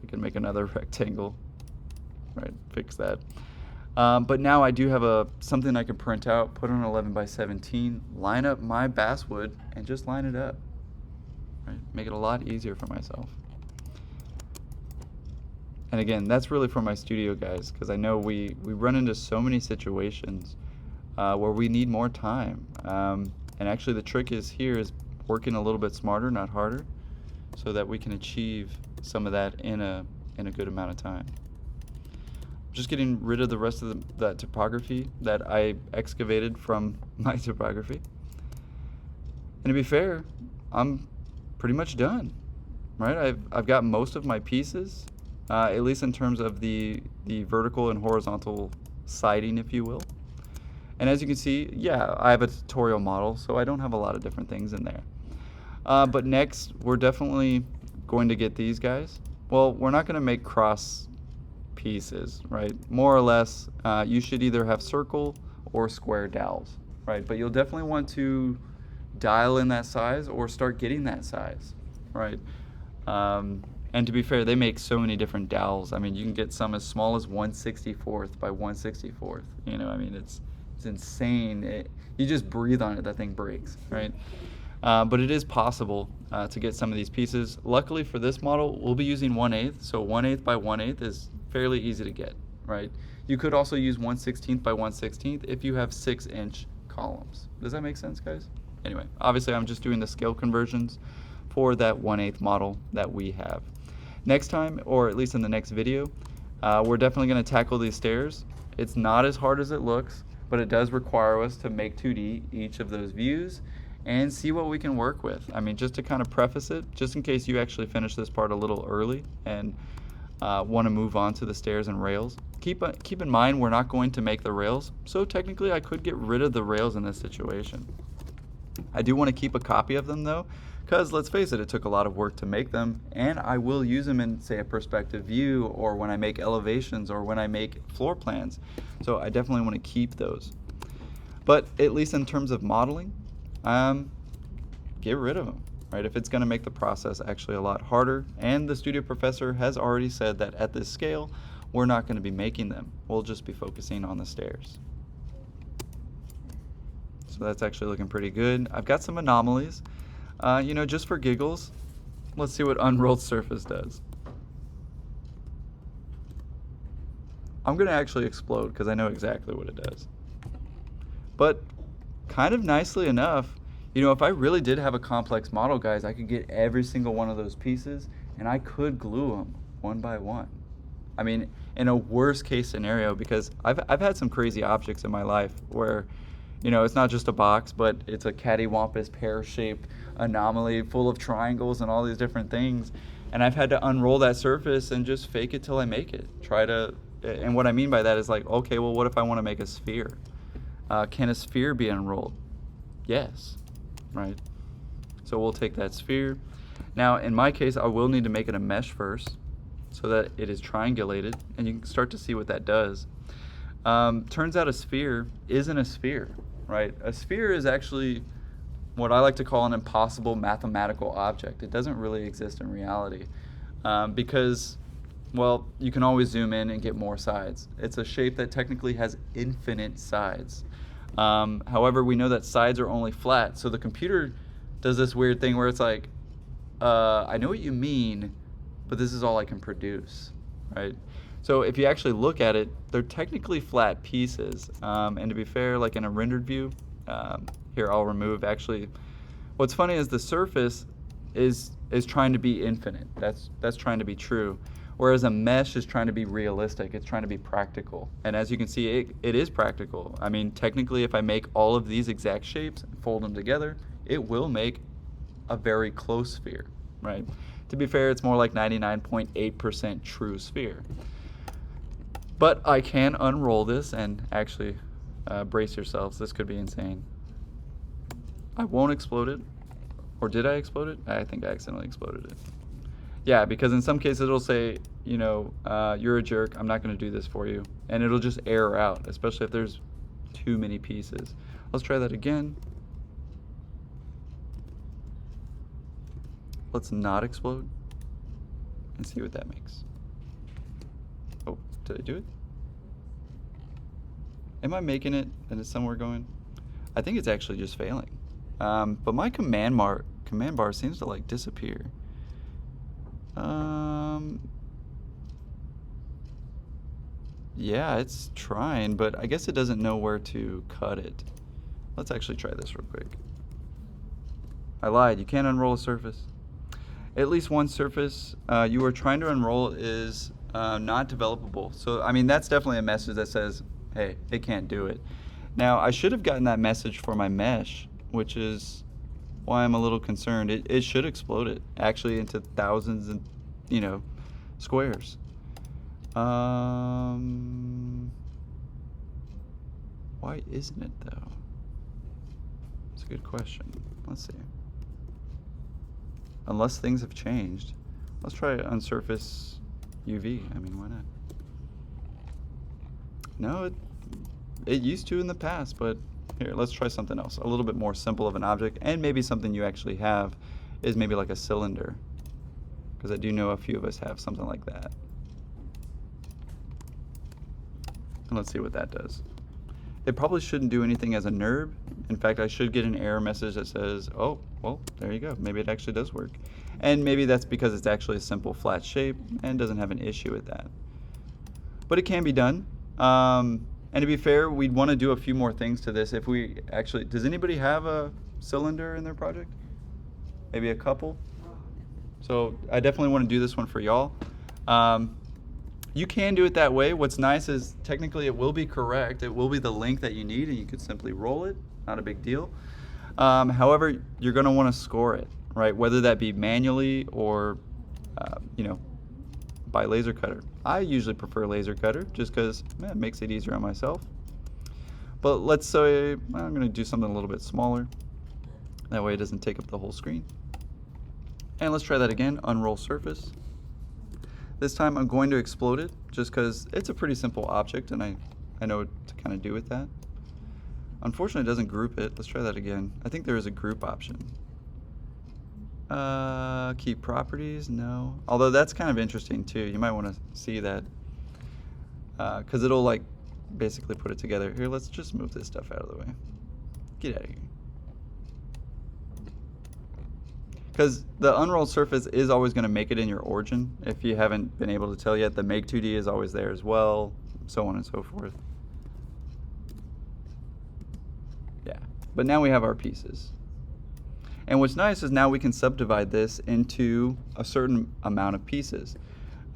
We can make another rectangle, right? Fix that. But now I do have something I can print out, put on 11 by 17, line up my basswood, and just line it up, right? Make it a lot easier for myself. And again, that's really for my studio guys, because I know we run into so many situations where we need more time. And actually the trick is working a little bit smarter, not harder, so that we can achieve some of that in a good amount of time. Just getting rid of the rest of that topography that I excavated from my topography. And to be fair, I'm pretty much done, right? I've got most of my pieces. At least in terms of the vertical and horizontal siding, if you will. And as you can see, yeah, I have a tutorial model, so I don't have a lot of different things in there. But next, we're definitely going to get these guys. Well, we're not going to make cross pieces, right? More or less, you should either have circle or square dowels, right? But you'll definitely want to dial in that size or start getting that size, right? And to be fair, they make so many different dowels. I mean, you can get some as small as 1/64 by 1/64. You know, I mean, it's insane. You just breathe on it, that thing breaks, right? But it is possible to get some of these pieces. Luckily for this model, we'll be using 1/8, so 1/8 by 1/8 is fairly easy to get, right? You could also use 1/16 by 1/16 if you have 6-inch columns. Does that make sense, guys? Anyway, obviously I'm just doing the scale conversions for that 1/8 model that we have. Next time, or at least in the next video, we're definitely going to tackle these stairs. It's not as hard as it looks, but it does require us to make 2D each of those views and see what we can work with. I mean, just to kind of preface it, just in case you actually finish this part a little early and want to move on to the stairs and rails, keep in mind we're not going to make the rails, so technically I could get rid of the rails in this situation. I do want to keep a copy of them though, because let's face it, it took a lot of work to make them, and I will use them in, say, a perspective view, or when I make elevations, or when I make floor plans. So I definitely want to keep those. But at least in terms of modeling, get rid of them, right? If it's going to make the process actually a lot harder, and the studio professor has already said that at this scale, we're not going to be making them. We'll just be focusing on the stairs. So that's actually looking pretty good. I've got some anomalies. You know, just for giggles, let's see what unrolled surface does. I'm going to actually explode because I know exactly what it does. But kind of nicely enough, you know, if I really did have a complex model, guys, I could get every single one of those pieces and I could glue them one by one. I mean, in a worst case scenario, because I've had some crazy objects in my life where, you know, it's not just a box, but it's a cattywampus pear-shaped anomaly full of triangles and all these different things. And I've had to unroll that surface and just fake it till I make it. Try to And what I mean by that is like, okay, well, what if I want to make a sphere? Can a sphere be unrolled? Yes, right? So we'll take that sphere. Now, in my case, I will need to make it a mesh first so that it is triangulated, and you can start to see what that does. Turns out a sphere isn't a sphere, right? A sphere is actually what I like to call an impossible mathematical object. It doesn't really exist in reality because, well, you can always zoom in and get more sides. It's a shape that technically has infinite sides. However, we know that sides are only flat, so the computer does this weird thing where it's like, I know what you mean, but this is all I can produce, right? So if you actually look at it, they're technically flat pieces. And to be fair, like in a rendered view, here I'll remove actually, what's funny is the surface is trying to be infinite. That's trying to be true. Whereas a mesh is trying to be realistic. It's trying to be practical. And as you can see, it is practical. I mean, technically, if I make all of these exact shapes and fold them together, it will make a very close sphere, right? To be fair, it's more like 99.8% true sphere. But I can unroll this and actually brace yourselves. This could be insane. I won't explode it. Or did I explode it? I think I accidentally exploded it. Yeah, because in some cases it'll say, you know, you're a jerk, I'm not going to do this for you. And it'll just error out, especially if there's too many pieces. Let's try that again. Let's not explode and see what that makes. Oh, did I do it? Am I making it and it's somewhere going? I think it's actually just failing. But my command bar seems to like disappear. Yeah, it's trying, but I guess it doesn't know where to cut it. Let's actually try this real quick. I lied, you can't unroll a surface. At least one surface you are trying to unroll is not developable. So, I mean, that's definitely a message that says, hey, it can't do it. Now, I should have gotten that message for my mesh, which is why I'm a little concerned. It should explode it, actually, into thousands and, you know, squares. Why isn't it, though? It's a good question. Let's see. Unless things have changed. Let's try unsurface UV. I mean, why not? No, it used to in the past, but here, let's try something else. A little bit more simple of an object, and maybe something you actually have is maybe like a cylinder. Because I do know a few of us have something like that. And let's see what that does. It probably shouldn't do anything as a NURB. In fact, I should get an error message that says, oh, well, there you go. Maybe it actually does work. And maybe that's because it's actually a simple flat shape and doesn't have an issue with that. But it can be done. And to be fair, we'd want to do a few more things to this if we actually, does anybody have a cylinder in their project? Maybe a couple? So I definitely want to do this one for y'all. You can do it that way. What's nice is technically it will be correct. It will be the length that you need, and you could simply roll it. Not a big deal. However, you're going to want to score it, right? Whether that be manually or, you know, by laser cutter. I usually prefer laser cutter just because it makes it easier on myself. But let's say I'm going to do something a little bit smaller. That way it doesn't take up the whole screen. And let's try that again. Unroll surface. This time I'm going to explode it just because it's a pretty simple object and I know what to kind of do with that. Unfortunately, it doesn't group it. Let's try that again. I think there is a group option. Keep properties, no. Although that's kind of interesting too. You might want to see that because it'll like basically put it together. Here, let's just move this stuff out of the way. Get out of here. Because the unrolled surface is always going to make it in your origin. If you haven't been able to tell yet, the Make 2D is always there as well, so on and so forth. Yeah, but now we have our pieces. And what's nice is now we can subdivide this into a certain amount of pieces.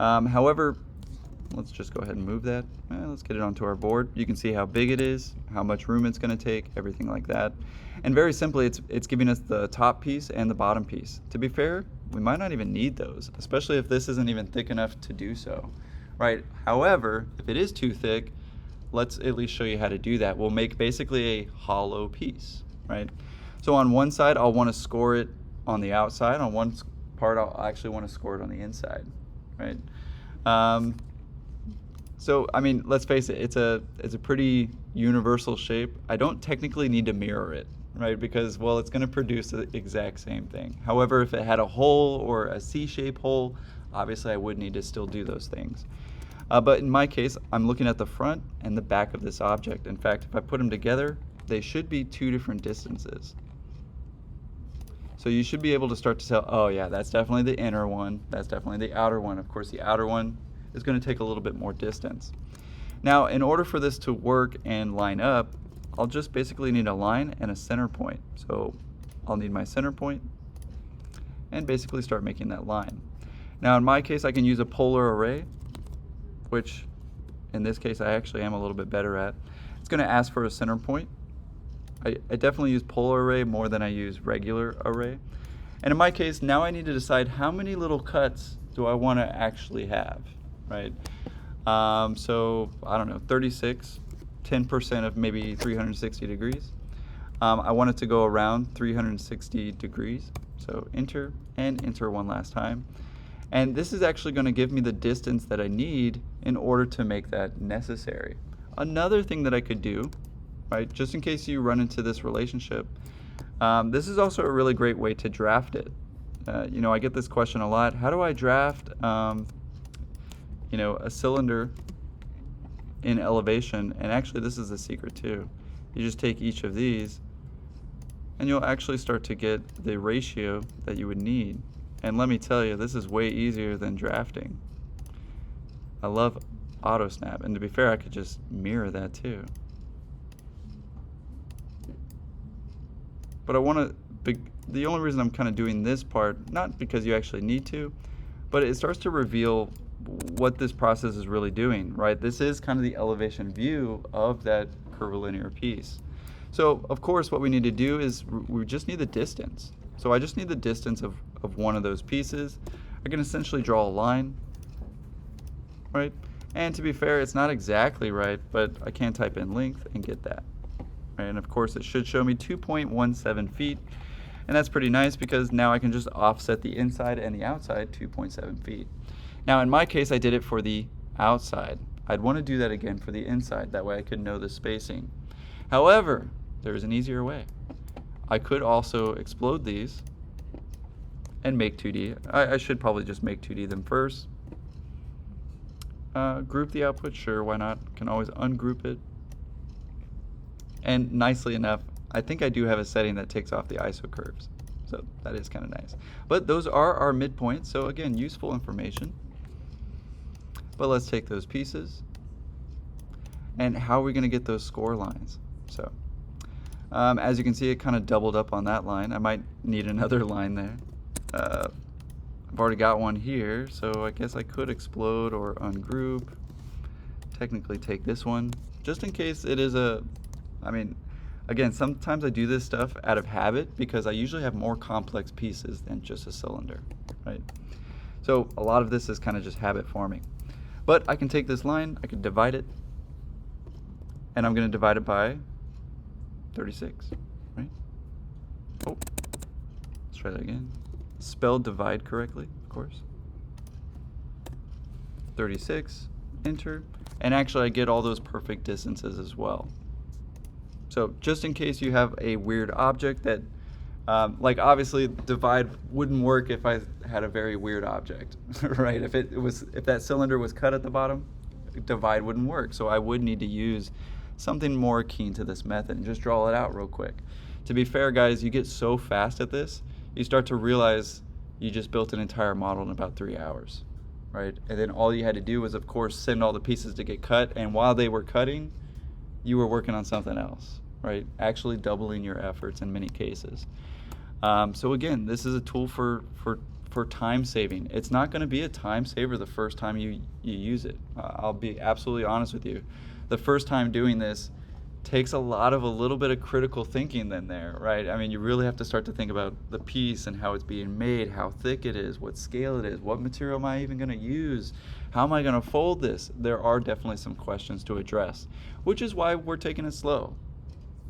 However, let's just go ahead and move that. Let's get it onto our board. You can see how big it is, how much room it's going to take, everything like that. And very simply, it's giving us the top piece and the bottom piece. To be fair, we might not even need those, especially if this isn't even thick enough to do so, right? However, if it is too thick, let's at least show you how to do that. We'll make basically a hollow piece, right? So on one side, I'll want to score it on the outside. On one part, I'll actually want to score it on the inside, right? So I mean, let's face it, it's a pretty universal shape. I don't technically need to mirror it, right? Because, well, it's going to produce the exact same thing. However, if it had a hole or a C-shape hole, obviously I would need to still do those things. But in my case, I'm looking at the front and the back of this object. In fact, if I put them together, they should be two different distances. So you should be able to start to tell, oh yeah, that's definitely the inner one, that's definitely the outer one. Of course, the outer one is going to take a little bit more distance. Now, in order for this to work and line up, I'll just basically need a line and a center point. So I'll need my center point and basically start making that line. Now, in my case, I can use a polar array, which in this case I actually am a little bit better at. It's going to ask for a center point. I definitely use polar array more than I use regular array. And in my case, now I need to decide how many little cuts do I want to actually have, right? So I don't know, 36, 10% of maybe 360 degrees. I want it to go around 360 degrees. So enter and enter one last time. And this is actually going to give me the distance that I need in order to make that necessary. Another thing that I could do, right, just in case you run into this relationship, this is also a really great way to draft it. You know, I get this question a lot. How do I draft, you know, a cylinder in elevation? And actually, this is the secret too. You just take each of these, and you'll actually start to get the ratio that you would need. And let me tell you, this is way easier than drafting. I love AutoSnap, and to be fair, I could just mirror that too. But I want to, the only reason I'm kind of doing this part, not because you actually need to, but it starts to reveal what this process is really doing, right? This is kind of the elevation view of that curvilinear piece. So of course what we need to do is we just need the distance. So I just need the distance of one of those pieces. I can essentially draw a line, right? And to be fair, it's not exactly right, but I can type in length and get that. Right? And of course it should show me 2.17 feet. And that's pretty nice because now I can just offset the inside and the outside 2.7 feet. Now in my case, I did it for the outside. I'd want to do that again for the inside. That way I could know the spacing. However, there's an easier way. I could also explode these and make 2D. I should probably just make 2D them first. Group the output, sure, why not? Can always ungroup it. And nicely enough, I think I do have a setting that takes off the ISO curves. So that is kind of nice. But those are our midpoints, so again, useful information. But let's take those pieces. And how are we going to get those score lines? So as you can see, it kind of doubled up on that line. I might need another line there. I've already got one here, so I guess I could explode or ungroup. Technically take this one, just in case it is a, I mean, again, sometimes I do this stuff out of habit because I usually have more complex pieces than just a cylinder, right? So a lot of this is kind of just habit forming. But I can take this line, I can divide it, and I'm going to divide it by 36, right? Oh, let's try that again. Spell divide correctly, of course. 36, enter, and actually I get all those perfect distances as well. So just in case you have a weird object that, like obviously divide wouldn't work if I had a very weird object, right? If that cylinder was cut at the bottom, divide wouldn't work. So I would need to use something more akin to this method and just draw it out real quick. To be fair, guys, you get so fast at this, you start to realize you just built an entire model in about 3 hours, right? And then all you had to do was, of course, send all the pieces to get cut, and while they were cutting, you were working on something else, right? Actually doubling your efforts in many cases. So again, this is a tool for time saving. It's not going to be a time saver the first time you use it. I'll be absolutely honest with you. The first time doing this takes a little bit of critical thinking then there, right? I mean, you really have to start to think about the piece and how it's being made, how thick it is, what scale it is, what material am I even going to use, how am I going to fold this? There are definitely some questions to address, which is why we're taking it slow.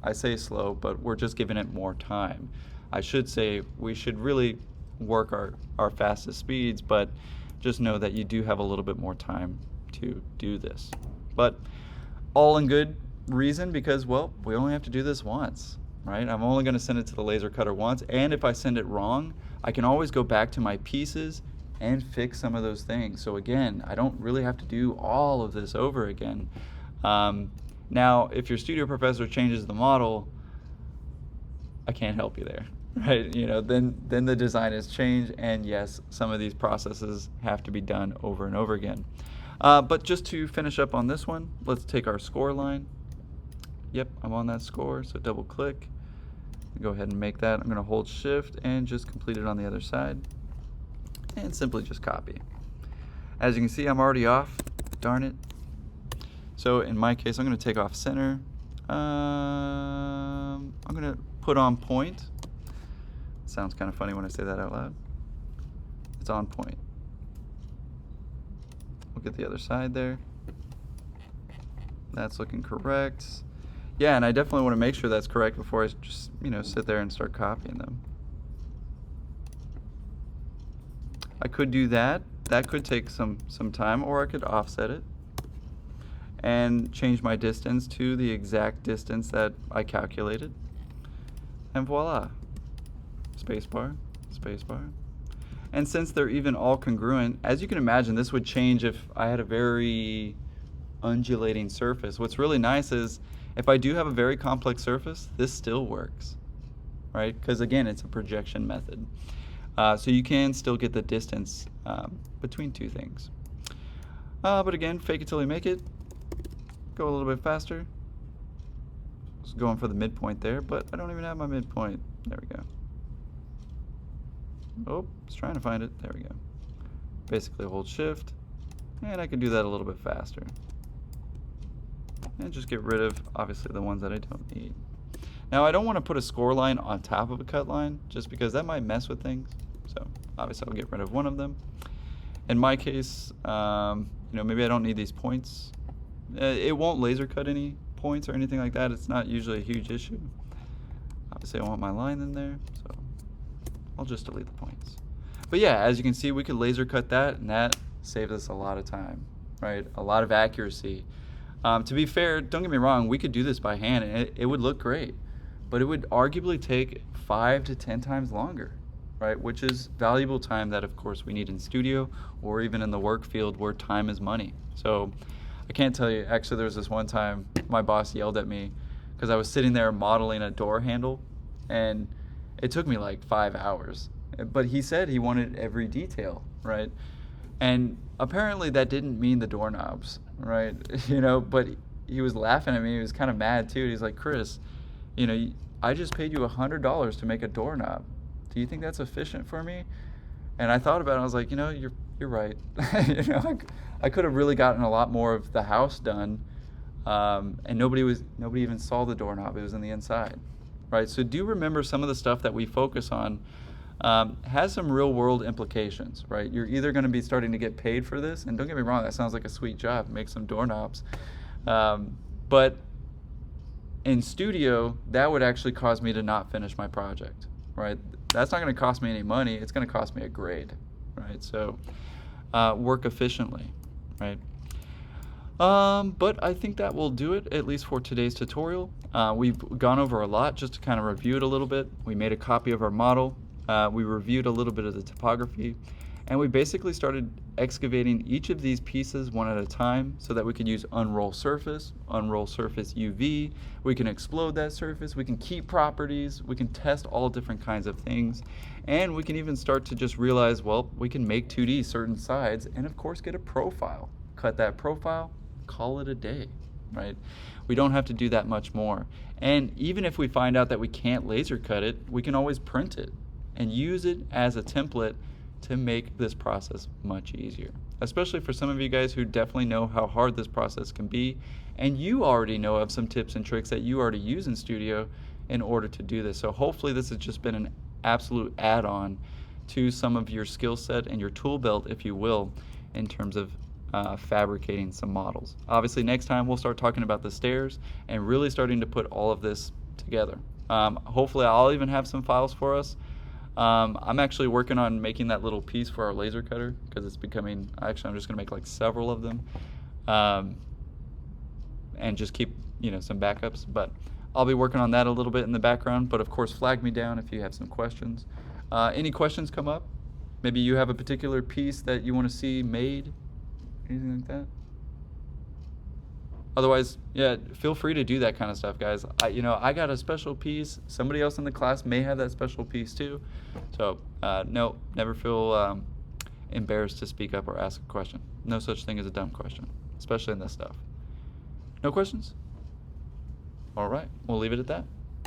I say slow, but we're just giving it more time. I should say we should really work our fastest speeds, but just know that you do have a little bit more time to do this. But all in good reason, because, well, we only have to do this once, right? I'm only going to send it to the laser cutter once, and if I send it wrong, I can always go back to my pieces and fix some of those things. So again, I don't really have to do all of this over again. Now, if your studio professor changes the model, I can't help you there, right? You know, then the design has changed, and yes, some of these processes have to be done over and over again. But just to finish up on this one, let's take our score line. Yep, I'm on that score, so double click. Go ahead and make that. I'm going to hold shift and just complete it on the other side. And simply just copy. As you can see, I'm already off. Darn it. So in my case, I'm going to take off center. I'm going to put on point. Sounds kind of funny when I say that out loud. It's on point. We'll get the other side there. That's looking correct. Yeah, and I definitely want to make sure that's correct before I just, sit there and start copying them. I could do that. That could take some time, or I could offset it and change my distance to the exact distance that I calculated. And voila. Spacebar, spacebar. And since they're even all congruent, as you can imagine, this would change if I had a very undulating surface. What's really nice is if I do have a very complex surface, this still works, right? Because again, it's a projection method. So you can still get the distance between two things. But again, fake it till you make it. Go a little bit faster. Just going for the midpoint there, but I don't even have my midpoint. There we go. Oh, just trying to find it. There we go. Basically hold shift, and I can do that a little bit faster. And just get rid of, obviously, the ones that I don't need. Now, I don't want to put a score line on top of a cut line, just because that might mess with things. So, obviously, I'll get rid of one of them. In my case, maybe I don't need these points. It won't laser cut any points or anything like that. It's not usually a huge issue. Obviously, I want my line in there, so I'll just delete the points. But yeah, as you can see, we could laser cut that, and that saved us a lot of time, right? A lot of accuracy. To be fair, don't get me wrong, we could do this by hand, and it would look great, but it would arguably take 5 to 10 times longer, right? Which is valuable time that, of course, we need in studio or even in the work field where time is money. So I can't tell you, actually, there was this one time my boss yelled at me because I was sitting there modeling a door handle, and it took me like 5 hours. But he said he wanted every detail, right? And apparently that didn't mean the doorknobs, right? But he was laughing at me. He was kind of mad too. He's like, Chris, I just paid you $100 to make a doorknob. Do you think that's efficient for me? And I thought about it. I was like, you're right. I could have really gotten a lot more of the house done, and nobody even saw the doorknob. It was in the inside, right? So do remember some of the stuff that we focus on has some real world implications, right? You're either going to be starting to get paid for this, and don't get me wrong, that sounds like a sweet job, make some doorknobs. But in studio, that would actually cause me to not finish my project, right? That's not going to cost me any money. It's going to cost me a grade, right? So work efficiently, right? But I think that will do it, at least for today's tutorial. We've gone over a lot just to kind of review it a little bit. We made a copy of our model. We reviewed a little bit of the topography, and we basically started excavating each of these pieces one at a time so that we could use unroll surface UV, we can explode that surface, we can keep properties, we can test all different kinds of things, and we can even start to just realize, well, we can make 2D certain sides and of course get a profile. Cut that profile, call it a day, right? We don't have to do that much more. And even if we find out that we can't laser cut it, we can always print it and use it as a template to make this process much easier. especially for some of you guys who definitely know how hard this process can be, and you already know of some tips and tricks that you already use in Studio in order to do this. So hopefully this has just been an absolute add-on to some of your skill set and your tool belt, if you will, in terms of fabricating some models. Obviously next time we'll start talking about the stairs and really starting to put all of this together. Hopefully I'll even have some files for us. I'm actually working on making that little piece for our laser cutter because it's becoming, actually I'm just going to make like several of them and just keep, you know, some backups. But I'll be working on that a little bit in the background, but of course flag me down if you have some questions. Any questions come up? Maybe you have a particular piece that you want to see made, anything like that? Otherwise, yeah, feel free to do that kind of stuff, guys. I got a special piece. Somebody else in the class may have that special piece too. So, no, never feel embarrassed to speak up or ask a question. No such thing as a dumb question, especially in this stuff. No questions? All right, we'll leave it at that.